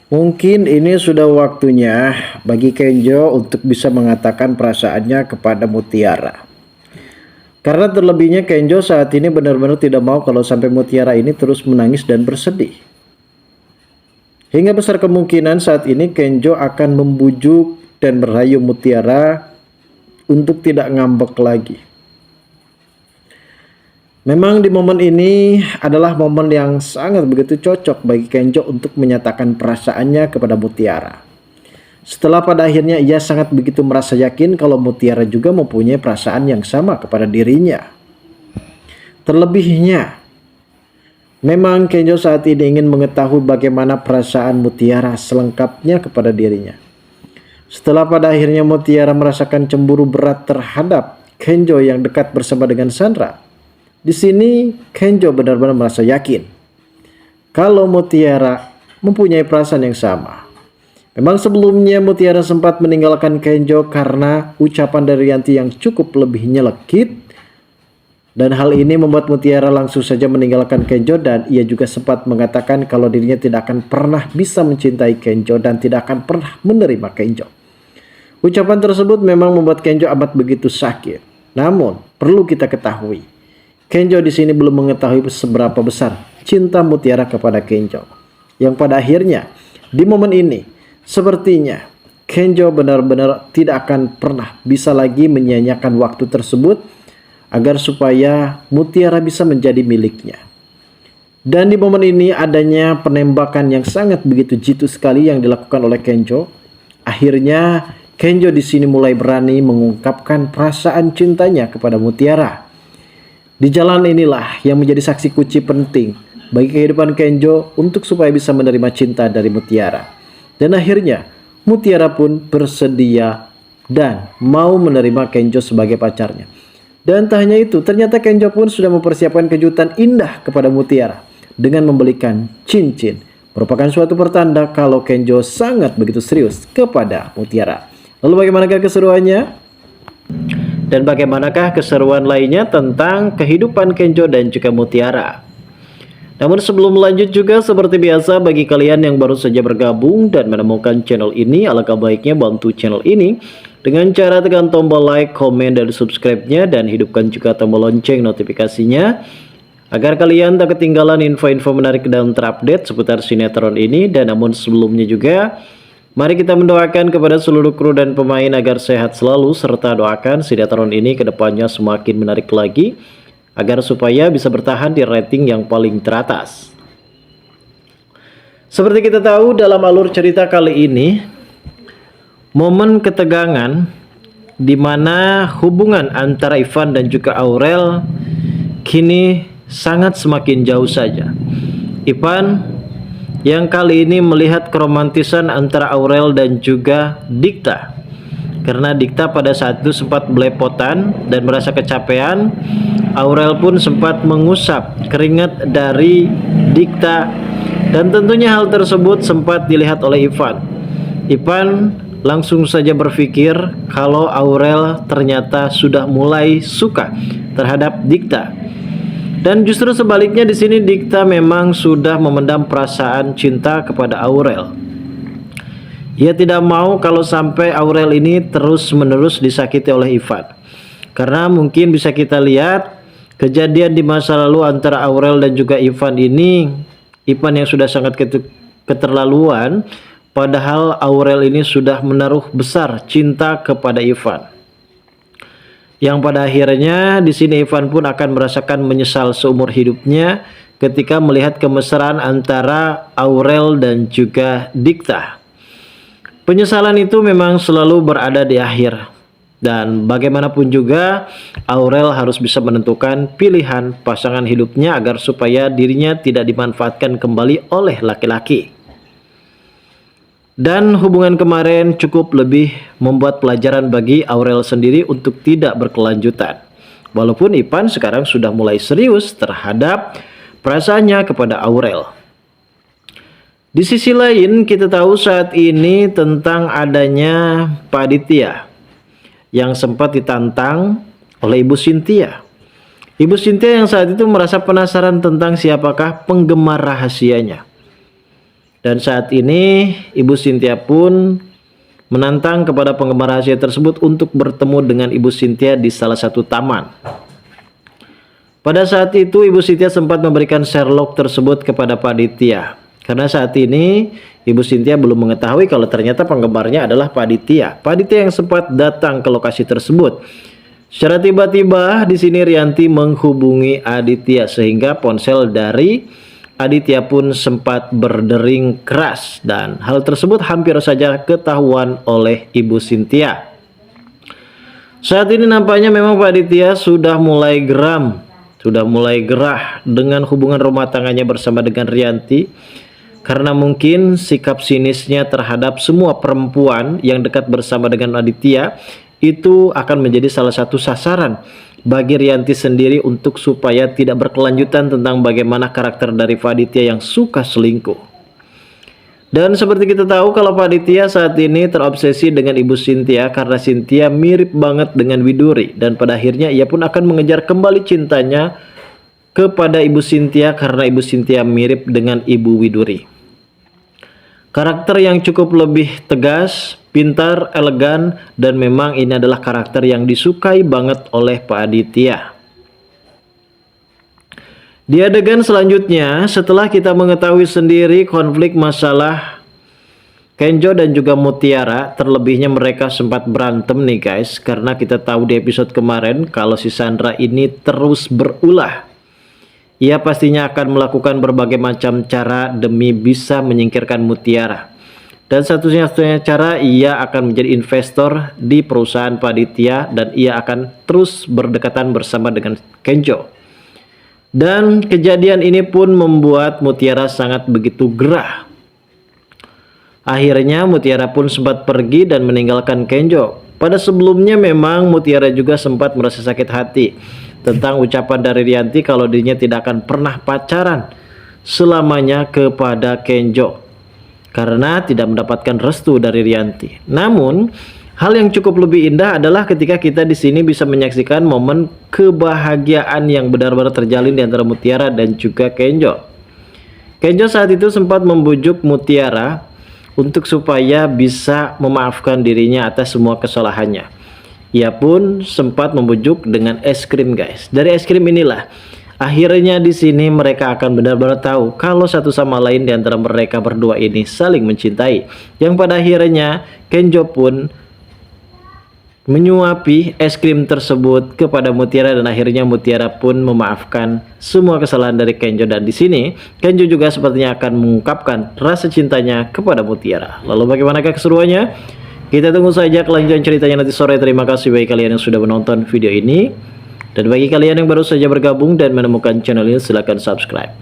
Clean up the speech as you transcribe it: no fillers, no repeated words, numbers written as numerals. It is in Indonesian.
Mungkin ini sudah waktunya bagi Kenjo untuk bisa mengatakan perasaannya kepada Mutiara. Karena terlebihnya Kenjo saat ini benar-benar tidak mau kalau sampai Mutiara ini terus menangis dan bersedih. Hingga besar kemungkinan saat ini Kenjo akan membujuk dan merayu Mutiara untuk tidak ngambek lagi. Memang di momen ini adalah momen yang sangat begitu cocok bagi Kenjo untuk menyatakan perasaannya kepada Mutiara. Setelah pada akhirnya ia sangat begitu merasa yakin kalau Mutiara juga mempunyai perasaan yang sama kepada dirinya. Terlebihnya, memang Kenjo saat ini ingin mengetahui bagaimana perasaan Mutiara selengkapnya kepada dirinya. Setelah pada akhirnya Mutiara merasakan cemburu berat terhadap Kenjo yang dekat bersama dengan Sandra. Di sini Kenjo benar-benar merasa yakin kalau Mutiara mempunyai perasaan yang sama. Memang sebelumnya Mutiara sempat meninggalkan Kenjo karena ucapan dari Yanti yang cukup lebih nyelekit. Dan hal ini membuat Mutiara langsung saja meninggalkan Kenjo dan ia juga sempat mengatakan kalau dirinya tidak akan pernah bisa mencintai Kenjo dan tidak akan pernah menerima Kenjo. Ucapan tersebut memang membuat Kenjo amat begitu sakit. Namun perlu kita ketahui, Kenjo di sini belum mengetahui seberapa besar cinta Mutiara kepada Kenjo. Yang pada akhirnya di momen ini sepertinya Kenjo benar-benar tidak akan pernah bisa lagi menyia-nyiakan waktu tersebut agar supaya Mutiara bisa menjadi miliknya. Dan di momen ini adanya penembakan yang sangat begitu jitu sekali yang dilakukan oleh Kenjo. Akhirnya Kenjo di sini mulai berani mengungkapkan perasaan cintanya kepada Mutiara. Di jalan inilah yang menjadi saksi kunci penting bagi kehidupan Kenjo untuk supaya bisa menerima cinta dari Mutiara. Dan akhirnya Mutiara pun bersedia dan mau menerima Kenjo sebagai pacarnya. Dan tak hanya itu, ternyata Kenjo pun sudah mempersiapkan kejutan indah kepada Mutiara dengan membelikan cincin. Merupakan suatu pertanda kalau Kenjo sangat begitu serius kepada Mutiara. Lalu bagaimanakah keseruannya? Dan bagaimanakah keseruan lainnya tentang kehidupan Kenjo dan juga Mutiara? Namun sebelum lanjut juga seperti biasa bagi kalian yang baru saja bergabung dan menemukan channel ini, alangkah baiknya bantu channel ini dengan cara tekan tombol like, komen, dan subscribe-nya dan hidupkan juga tombol lonceng notifikasinya agar kalian tak ketinggalan info-info menarik dan terupdate seputar sinetron ini. Dan namun sebelumnya juga, mari kita mendoakan kepada seluruh kru dan pemain agar sehat selalu, serta doakan sinetron ini ke depannya semakin menarik lagi, agar supaya bisa bertahan di rating yang paling teratas. Seperti kita tahu dalam alur cerita kali ini, momen ketegangan di mana hubungan antara Ivan dan juga Aurel kini sangat semakin jauh saja. Ivan yang kali ini melihat keromantisan antara Aurel dan juga Dikta. Karena Dikta pada saat itu sempat belepotan dan merasa kecapean, Aurel pun sempat mengusap keringat dari Dikta. Dan tentunya hal tersebut sempat dilihat oleh Ivan. Ivan langsung saja berpikir kalau Aurel ternyata sudah mulai suka terhadap Dikta. Dan justru sebaliknya di sini Dikta memang sudah memendam perasaan cinta kepada Aurel. Ia tidak mau kalau sampai Aurel ini terus-menerus disakiti oleh Ivan. Karena mungkin bisa kita lihat kejadian di masa lalu antara Aurel dan juga Ivan ini, Ivan yang sudah sangat keterlaluan, padahal Aurel ini sudah menaruh besar cinta kepada Ivan. Yang pada akhirnya di sini Ivan pun akan merasakan menyesal seumur hidupnya ketika melihat kemesraan antara Aurel dan juga Dikta. Penyesalan itu memang selalu berada di akhir. Dan bagaimanapun juga Aurel harus bisa menentukan pilihan pasangan hidupnya agar supaya dirinya tidak dimanfaatkan kembali oleh laki-laki. Dan hubungan kemarin cukup lebih membuat pelajaran bagi Aurel sendiri untuk tidak berkelanjutan. Walaupun Ivan sekarang sudah mulai serius terhadap perasaannya kepada Aurel. Di sisi lain kita tahu saat ini tentang adanya Pak Aditya yang sempat ditantang oleh Ibu Cynthia. Ibu Cynthia yang saat itu merasa penasaran tentang siapakah penggemar rahasianya. Dan saat ini Ibu Cynthia pun menantang kepada penggemar rahasia tersebut untuk bertemu dengan Ibu Cynthia di salah satu taman. Pada saat itu Ibu Cynthia sempat memberikan Sherlock tersebut kepada Pak Aditya. Karena saat ini Ibu Cynthia belum mengetahui kalau ternyata penggemarnya adalah Pak Aditya. Pak Aditya yang sempat datang ke lokasi tersebut. Secara tiba-tiba di sini Rianti menghubungi Aditya sehingga ponsel dari Aditya pun sempat berdering keras dan hal tersebut hampir saja ketahuan oleh Ibu Cynthia. Saat ini nampaknya memang Pak Aditya sudah mulai geram, sudah mulai gerah dengan hubungan rumah tangganya bersama dengan Rianti, karena mungkin sikap sinisnya terhadap semua perempuan yang dekat bersama dengan Aditya itu akan menjadi salah satu sasaran bagi Rianti sendiri untuk supaya tidak berkelanjutan tentang bagaimana karakter dari Pak Aditya yang suka selingkuh. Dan seperti kita tahu kalau Pak Aditya saat ini terobsesi dengan Ibu Cynthia karena Cynthia mirip banget dengan Widuri, dan pada akhirnya ia pun akan mengejar kembali cintanya kepada Ibu Cynthia karena Ibu Cynthia mirip dengan Ibu Widuri. Karakter yang cukup lebih tegas, pintar, elegan, dan memang ini adalah karakter yang disukai banget oleh Pak Aditya. Di adegan selanjutnya, setelah kita mengetahui sendiri konflik masalah Kenjo dan juga Mutiara, terlebihnya mereka sempat berantem nih guys, karena kita tahu di episode kemarin kalau si Sandra ini terus berulah. Ia pastinya akan melakukan berbagai macam cara demi bisa menyingkirkan Mutiara. Dan satu-satunya cara ia akan menjadi investor di perusahaan Pak Aditya dan ia akan terus berdekatan bersama dengan Kenjo. Dan kejadian ini pun membuat Mutiara sangat begitu gerah. Akhirnya Mutiara pun sempat pergi dan meninggalkan Kenjo. Pada sebelumnya memang Mutiara juga sempat merasa sakit hati tentang ucapan dari Rianti kalau dirinya tidak akan pernah pacaran selamanya kepada Kenjo karena tidak mendapatkan restu dari Rianti. Namun, hal yang cukup lebih indah adalah ketika kita di sini bisa menyaksikan momen kebahagiaan yang benar-benar terjalin di antara Mutiara dan juga Kenjo. Kenjo saat itu sempat membujuk Mutiara untuk supaya bisa memaafkan dirinya atas semua kesalahannya. Ia pun sempat membujuk dengan es krim guys. Dari es krim inilah akhirnya di sini mereka akan benar-benar tahu kalau satu sama lain di antara mereka berdua ini saling mencintai. Yang pada akhirnya Kenjo pun menyuapi es krim tersebut kepada Mutiara dan akhirnya Mutiara pun memaafkan semua kesalahan dari Kenjo, dan di sini Kenjo juga sepertinya akan mengungkapkan rasa cintanya kepada Mutiara. Lalu bagaimanakah keseruannya? Kita tunggu saja kelanjutan ceritanya nanti sore. Terima kasih bagi kalian yang sudah menonton video ini. Dan bagi kalian yang baru saja bergabung dan menemukan channel ini, silahkan subscribe.